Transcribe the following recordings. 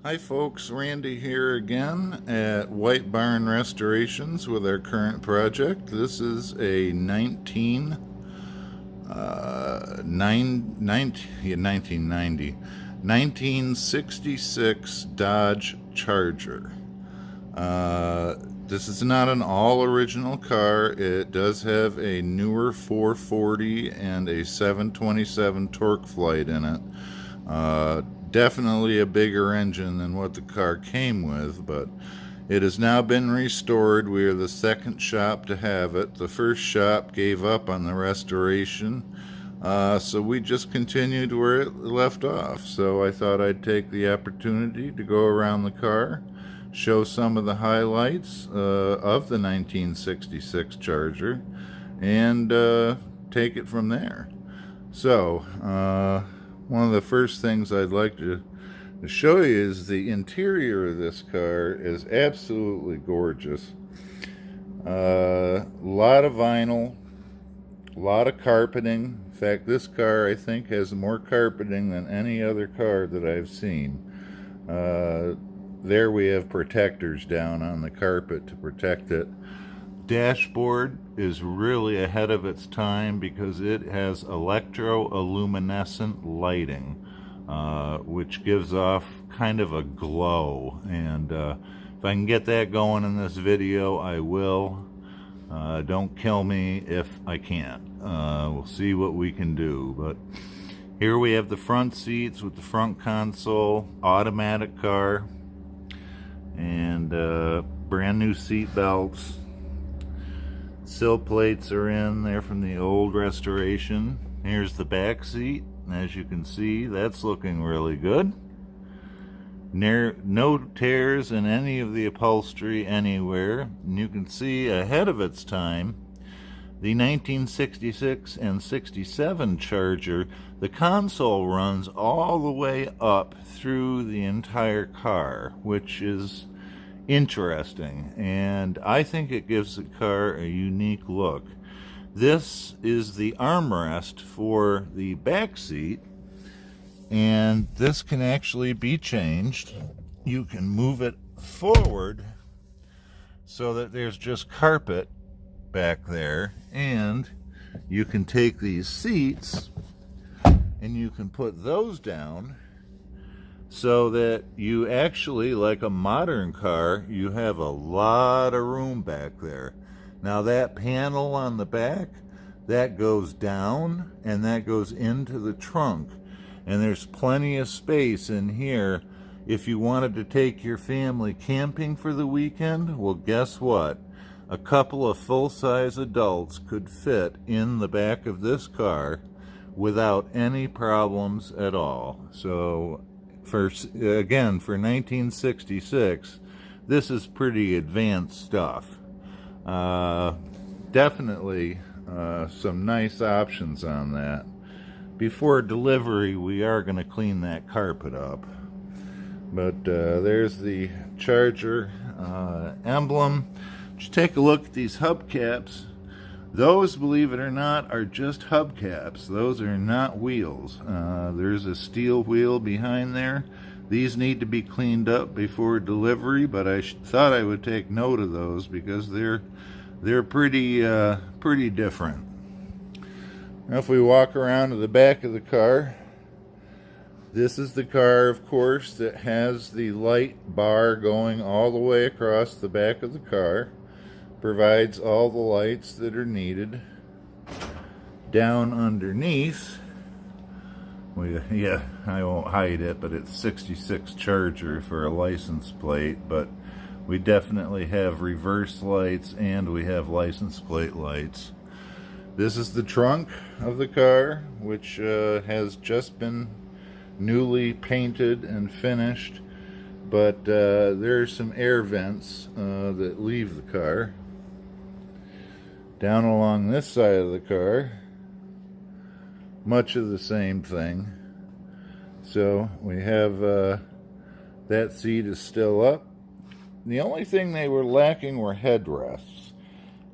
Hi folks, Randy here again at White Barn Restorations with our current project. This is a 1966 Dodge Charger. This is not an all original car. It does have a newer 440 and a 727 torque flight in it. Definitely a bigger engine than what the car came with, but it has now been restored. We are the second shop to have it. The first shop gave up on the restoration, so we just continued where it left off. So I thought I'd take the opportunity to go around the car, show some of the highlights of the 1966 Charger, and take it from there. So one of the first things I'd like to show you is the interior of this car is absolutely gorgeous. Lot of vinyl, a lot of carpeting. In fact, this car I think has more carpeting than any other car that I've seen. There we have protectors down on the carpet to protect it. Dashboard is really ahead of its time because it has electroluminescent lighting, which gives off kind of a glow, and if I can get that going in this video, I will. Don't kill me if I can't. We'll see what we can do. But here we have the front seats with the front console, automatic car, and brand new seat belts. Sill plates are in there from the old restoration. Here's the back seat. As you can see, that's looking really good. No tears in any of the upholstery anywhere. And you can see ahead of its time, the 1966 and 67 Charger, the console runs all the way up through the entire car, which is interesting, and I think it gives the car a unique look. This is the armrest for the back seat, and this can actually be changed. You can move it forward so that there's just carpet back there, and you can take these seats and you can put those down so that you actually, like a modern car, you have a lot of room back there. Now that panel on the back, that goes down and that goes into the trunk, and there's plenty of space in here if you wanted to take your family camping for the weekend. Well, guess what? A couple of full-size adults could fit in the back of this car without any problems at all. So for 1966, this is pretty advanced stuff. Definitely some nice options on that. Before delivery, we are going to clean that carpet up. But there's the Charger emblem. Just take a look at these hubcaps. Those, believe it or not, are just hubcaps. Those are not wheels. There's a steel wheel behind there. These need to be cleaned up before delivery, but I thought I would take note of those because they're pretty different. Now if we walk around to the back of the car, this is the car, of course, that has the light bar going all the way across the back of the car. Provides all the lights that are needed. Down underneath, I won't hide it, but it's 66 Charger for a license plate, but we definitely have reverse lights and we have license plate lights. This is the trunk of the car, which has just been newly painted and finished, but there are some air vents that leave the car. Down along this side of the car, much of the same thing. So we have that seat is still up. The only thing they were lacking were headrests.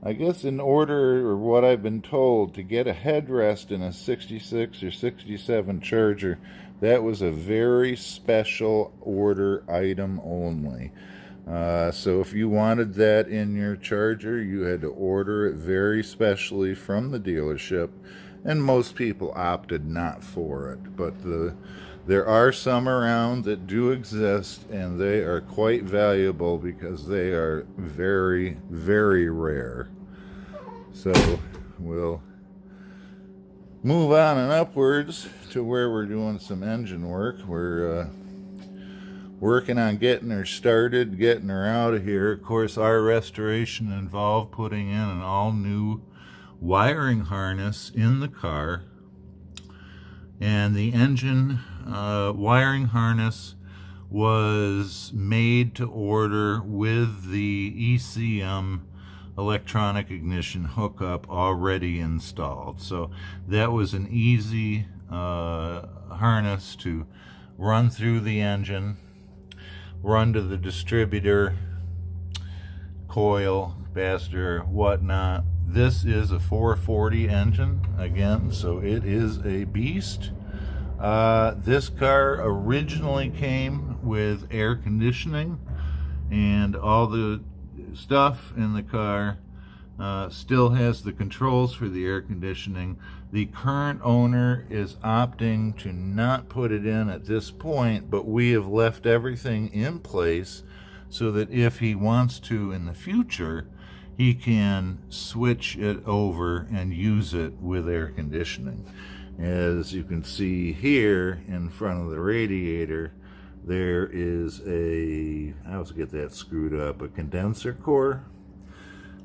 I guess in order, or what I've been told, to get a headrest in a 66 or 67 Charger, That was a very special order item only. So if you wanted that in your Charger, you had to order it very specially from the dealership, and most people opted not for it. But there are some around that do exist, and they are quite valuable because they are very, very rare. So we'll move on and upwards to where we're doing some engine work. We're working on getting her started, getting her out of here. Of course, our restoration involved putting in an all-new wiring harness in the car, and the engine wiring harness was made to order with the ECM electronic ignition hookup already installed. So that was an easy harness to run through the engine, run to the distributor, coil, capacitor, whatnot. This is a 440 engine again, so it is a beast. This car originally came with air conditioning, and all the stuff in the car still has the controls for the air conditioning. The current owner is opting to not put it in at this point, but we have left everything in place so that if he wants to in the future, he can switch it over and use it with air conditioning. As you can see here in front of the radiator, there is I always get that screwed up, a condenser core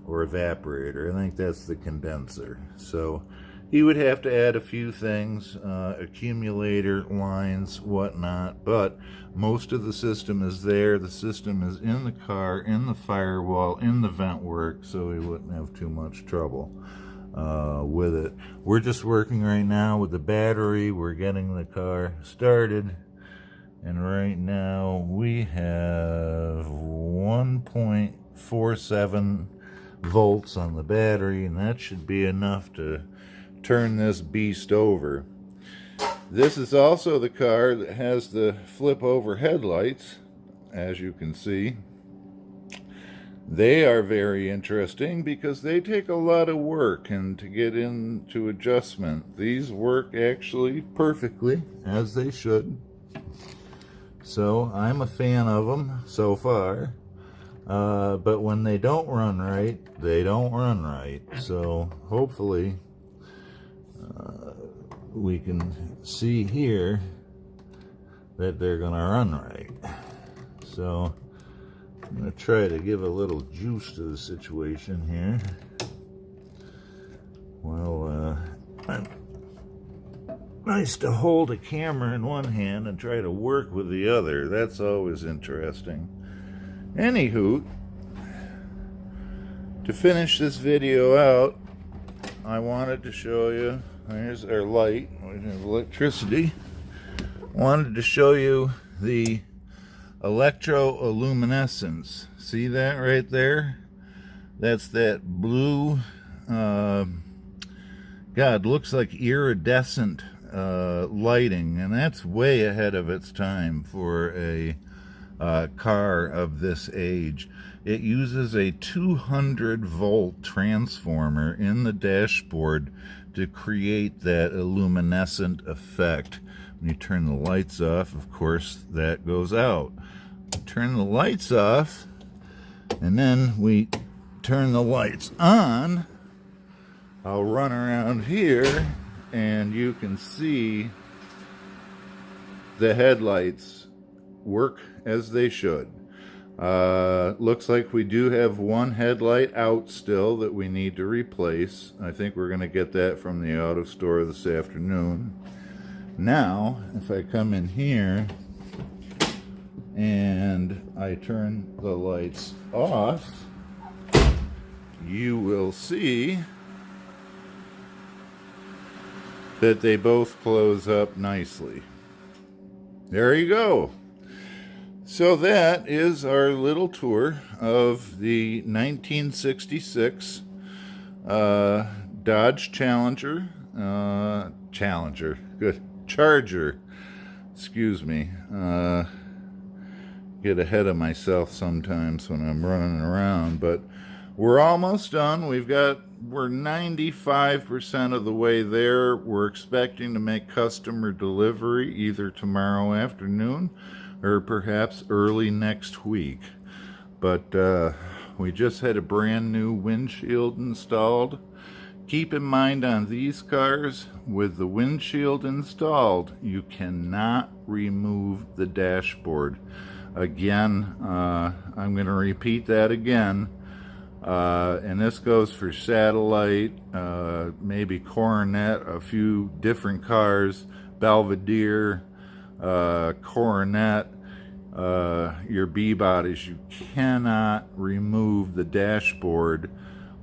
or evaporator. I think that's the condenser. So he would have to add a few things, accumulator lines, whatnot, but most of the system is there. The system is in the car, in the firewall, in the vent work, so he wouldn't have too much trouble with it. We're just working right now with the battery. We're getting the car started, and right now we have 1.47 volts on the battery, and that should be enough to turn this beast over. This is also the car that has the flip over headlights, as you can see. They are very interesting because they take a lot of work, and to get into adjustment, these work actually perfectly, as they should. So I'm a fan of them so far. But when they don't run right, they don't run right. So hopefully we can see here that they're going to run right. So I'm going to try to give a little juice to the situation here. Well, nice to hold a camera in one hand and try to work with the other. That's always interesting. Anywho, to finish this video out, I wanted to show you, here's our light, we have electricity. Wanted to show you the electroluminescence. See that right there? That's that blue, God, looks like iridescent lighting, and that's way ahead of its time for a car of this age. It uses a 200 volt transformer in the dashboard to create that luminescent effect. When you turn the lights off, of course, that goes out. Turn the lights off, and then we turn the lights on. I'll run around here, and you can see the headlights work as they should. Looks like we do have one headlight out still that we need to replace. I think we're going to get that from the auto store this afternoon. Now, if I come in here and I turn the lights off, you will see that they both close up nicely. There you go. So that is our little tour of the 1966 Dodge Charger Excuse me. Get ahead of myself sometimes when I'm running around, but we're almost done. We're 95% of the way there. We're expecting to make customer delivery either tomorrow afternoon or perhaps early next week. But we just had a brand new windshield installed. Keep in mind on these cars, with the windshield installed, you cannot remove the dashboard. Again, I'm going to repeat that again. And this goes for Satellite, maybe Coronet, a few different cars, Belvedere, Coronet, your B bodies. You cannot remove the dashboard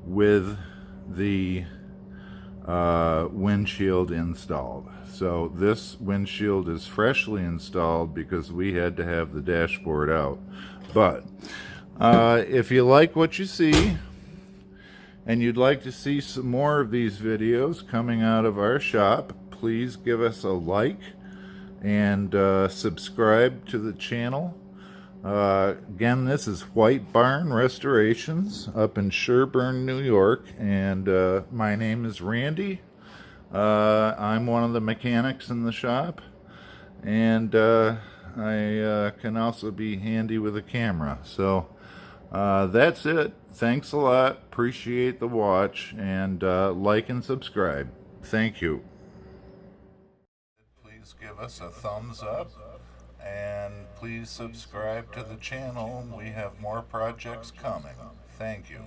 with the windshield installed. So this windshield is freshly installed because we had to have the dashboard out. But if you like what you see and you'd like to see some more of these videos coming out of our shop, please give us a like and subscribe to the channel. Again, this is White Barn Restorations up in Sherburne, New York, and my name is Randy. I'm one of the mechanics in the shop, and I can also be handy with a camera. So that's it. Thanks a lot. Appreciate the watch, and like and subscribe. Thank you. Please give us a thumbs up, and please subscribe to the channel. We have more projects coming. Thank you.